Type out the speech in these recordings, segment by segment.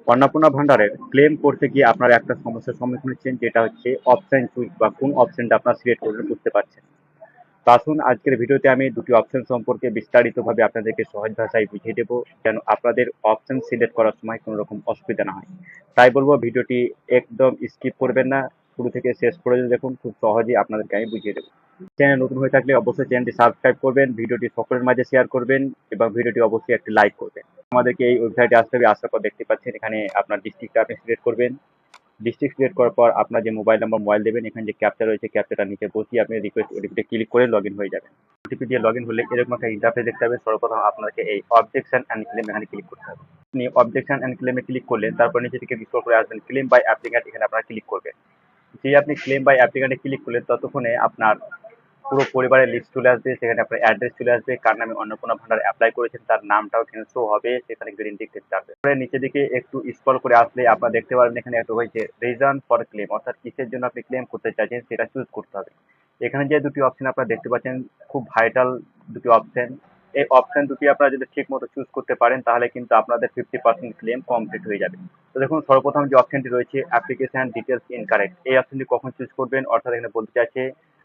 অন্নপূর্ণা ভান্ডারের ক্লেম করতে গিয়ে আপনারা একটা সমস্যার সম্মুখীন হচ্ছেন, যেটা হচ্ছে অপশন চুজ বা কোন অপশনটা আপনার সিলেক্ট করবেন বুঝতে পারছেন। তো আসুন আজকের ভিডিওতে আমি দুটি অপশন সম্পর্কে বিস্তারিতভাবে আপনাদেরকে সহজ ভাষায় বুঝিয়ে দেবো, যেন আপনাদের অপশন সিলেক্ট করার সময় কোনো রকম অসুবিধা না হয়। তাই বলবো ভিডিওটি একদম স্কিপ করবেন না, শুরু থেকে শেষ পর্যন্ত দেখুন, খুব সহজেই আপনাদেরকে আমি বুঝিয়ে দেবো। চ্যানেল নতুন হয়ে থাকলে অবশ্যই চ্যানেলটি সাবস্ক্রাইব করবেন, ভিডিওটি সকলের মাঝে শেয়ার করবেন এবং ভিডিওটি অবশ্যই একটি লাইক করবেন। আমাদেরকে এই ওয়েবসাইটে আসতে হবে, আসার পর দেখতে পাচ্ছেন এখানে আপনার ডিস্ট্রিক্টটা আপনি সিলেক্ট করবেন। ডিস্ট্রিক্ট সিলেক্ট করার পর আপনার যে মোবাইল দেবেন, এখানে যে ক্যাপচা রয়েছে ক্যাপচাটা নিচে বসিয়ে আপনি রিকোয়েস্ট ওটিপিতে ক্লিক করে লগ ইন হয়ে যাবেন। ওটিপি দিয়ে লগ ইন হলে এরকম একটা ইন্টারফেস দেখতে হবে। সর্বপ্রথম আপনাকে এই অবজেকশন অ্যান্ড ক্লেম এখানে ক্লিক করতে হবে। আপনি অবজেকশন অ্যান্ড ক্লেমে ক্লিক করলেন, তারপর নিচে থেকে স্ক্রল করে আসবেন ক্লেম বাই অ্যাপ্লিক্যান্ট, এখানে আপনারা ক্লিক করবেন। যেই আপনি ক্লেম বাই অ্যাপ্লিক্যান্টে ক্লিক করলেন ততক্ষণে আপনার পুরো পরিবারের লিস্ট চলে আসবে, সেখানে আপনার অ্যাড্রেস চলে আসবে, কার নামে অন্নপূর্ণা ভান্ডার অ্যাপ্লাই করেছেন তার নামটাও এখানে শো হবে, সেখানে গ্রিন টিক দিতে হবে। তারপরে নিচে দিকে একটু স্ক্রল করে আসলে আপনারা দেখতে পারবেন এখানে একটা হয়েছে রিজন ফর ক্লেম, অর্থাৎ কিসের জন্য আপনি ক্লেম করতে চাইছেন সেটা চুজ করতে হবে। এখানে যে দুটি অপশন আপনারা দেখতে পাচ্ছেন, খুব ভাইটাল দুটি অপশন। এই অপশন দুটি আপনারা যদি ঠিক মতো চুজ করতে পারেন তাহলে কিন্তু আপনাদের 50% ক্লেম কমপ্লিট হয়ে যাবে। তো দেখুন, সর্বপ্রথম যে অপশনটি রয়েছে অ্যাপ্লিকেশন ডিটেলস ইনকারেক্ট, এই অপশনটি কখন চুজ করবেন, অর্থাৎ এখানে বলতে চাইছে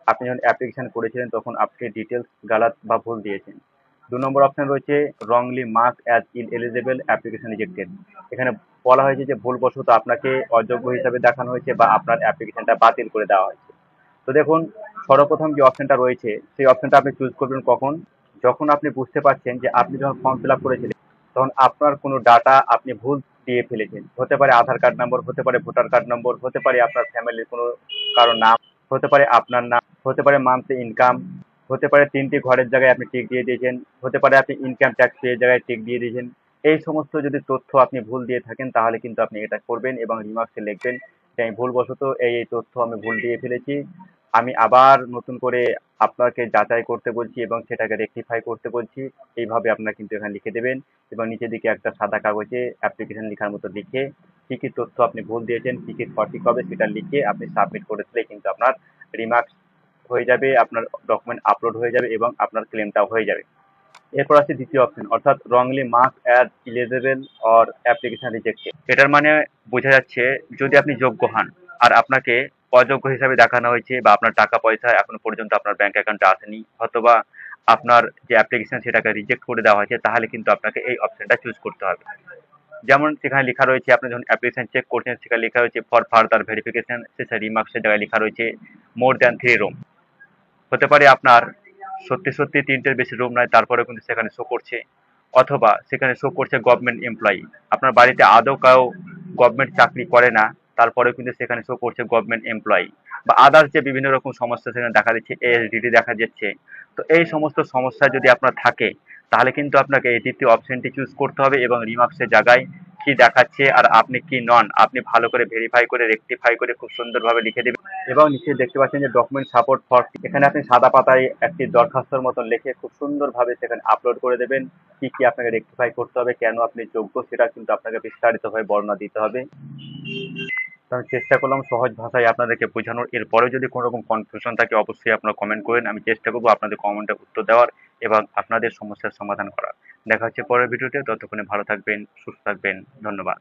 আপনি যখন অ্যাপ্লিকেশন করেছিলেন তখন আপনি ডিটেলস গালাত বা ভুল দিয়েছেন। ২ নম্বর অপশন রয়েছে wrongly mark as ineligible application rejected, এখানে বলা হয়েছে যে ভুলবশত আপনাকে অযোগ্য হিসাবে দেখানো হয়েছে বা আপনার অ্যাপ্লিকেশনটা বাতিল করে দেওয়া হয়েছে। তো দেখুন, সর্বপ্রথম যে অপশনটা রয়েছে সেই অপশনটা আপনি চুজ করবেন কখন, যখন আপনি বুঝতে পারছেন যে আপনি যখন ফর্ম ফিল আপ করেছিলেন তখন আপনার কোনো ডাটা আপনি ভুল দিয়ে ফেলেছেন। হতে পারে আধার কার্ড নম্বর, হতে পারে ভোটার কার্ড নম্বর, হতে পারে আপনার ফ্যামিলির কোনো কারো নাম, হতে পারে আপনার নাম, হতে পারে মান্থলি ইনকাম, হতে পারে ৩টি ঘরের জায়গায় আপনি টিক দিয়ে দিয়েছেন, হতে পারে আপনি ইনকাম ট্যাক্স পেয়ে জায়গায় টিক দিয়ে দিয়েছেন। এই সমস্ত যদি তথ্য আপনি ভুল দিয়ে থাকেন তাহলে কিন্তু আপনি এটা করবেন এবং রিমার্কসে লিখবেন যে আমি ভুলবশত এই তথ্য আমি ভুল দিয়ে ফেলেছি, আমি আবার নতুন করে আপনাকে যাচাই করতে বলছি এবং সেটাকে রেকটিফাই করতে বলছি। এইভাবে আপনারা কিন্তু এখানে লিখে দেবেন এবং নিচের দিকে একটা সাদা কাগজে অ্যাপ্লিকেশন লেখার মতো লিখে কি কি তথ্য আপনি ভুল দিয়েছেন, কি কি সঠিক হবে সেটা লিখে আপনি সাবমিট করে দিলে কিন্তু আপনার রিমার্কস হয়ে যাবে, আপনার ডকুমেন্ট আপলোড হয়ে যাবে এবং আপনার ক্লেমটাও হয়ে যাবে। এরপর আছে দ্বিতীয় অপশন, অর্থাৎ wrongly mark as eligible or application rejected. এটার মানে বোঝা যাচ্ছে যদি আপনি যোগ্য হন আর আপনাকে অযোগ্য হিসাবে দেখানো হয়েছে বা আপনার টাকা পয়সা এখনো পর্যন্ত আপনার ব্যাংক অ্যাকাউন্টে আসেনি, অথবা আপনার যে অ্যাপ্লিকেশন সেটাকে রিজেক্ট করে দেওয়া হয়েছে, তাহলে কিন্তু আপনাকে এই অপশনটা চুজ করতে হবে। যেমন সেখানে লেখা রয়েছে আপনি যখন অ্যাপ্লিকেশন চেক করছেন সেখানে লেখা রয়েছে ফর ফার্দার ভেরিফিকেশন, শেষে রিমার্কসের জায়গায় লেখা রয়েছে মোর দ্যান 3 রুম। হতে পারে আপনার সত্যি ৩টের বেশি রুম নয়, তারপরেও কিন্তু সেখানে শো করছে, অথবা সেখানে শো করছে গভর্নমেন্ট এমপ্লয়ি, আপনার বাড়িতে আদৌ কেউ গভর্নমেন্ট চাকরি করে না, তারপরেও কিন্তু সেখানে শো করছে গভর্নমেন্ট এমপ্লয়ি, বা আদার্স যে বিভিন্ন রকম সমস্যা সেখানে দেখা দিচ্ছে, এএসডিডি দেখা যাচ্ছে। তো এই সমস্ত সমস্যা যদি আপনার থাকে তাহলে কিন্তু আপনাকে এই দ্বিতীয় অপশনটি চুজ করতে হবে এবং রিমার্কসের জায়গায় কি দেখাচ্ছে আর আপনি কি নন আপনি ভালো করে ভেরিফাই করে রেকটিফাই করে খুব সুন্দরভাবে লিখে দেবেন। এবং নিচে দেখতে পাচ্ছেন যে ডকুমেন্ট সাপোর্ট ফর, এখানে আপনি সাদা পাতায় একটি দরখাস্তর মতন লিখে খুব সুন্দরভাবে সেখানে আপলোড করে দেবেন। কি কি আপনাকে রেকটিফাই করতে হবে, কেন আপনি যোগ্য, সেটা কিন্তু আপনাকে বিস্তারিতভাবে বর্ণনা দিতে হবে। তো আমি চেষ্টা করলাম সহজ ভাষায় আপনাদেরকে বোঝানোর। এরপরেও যদি কোনো রকম কনফিউশন থাকে অবশ্যই আপনারা কমেন্ট করেন, আমি চেষ্টা করবো আপনাদের কমেন্টের উত্তর দেওয়ার এবং আপনাদের সমস্যার সমাধান করার। দেখা হচ্ছে পরের ভিডিওতে, ততক্ষণে ভালো থাকবেন, সুস্থ থাকবেন, ধন্যবাদ।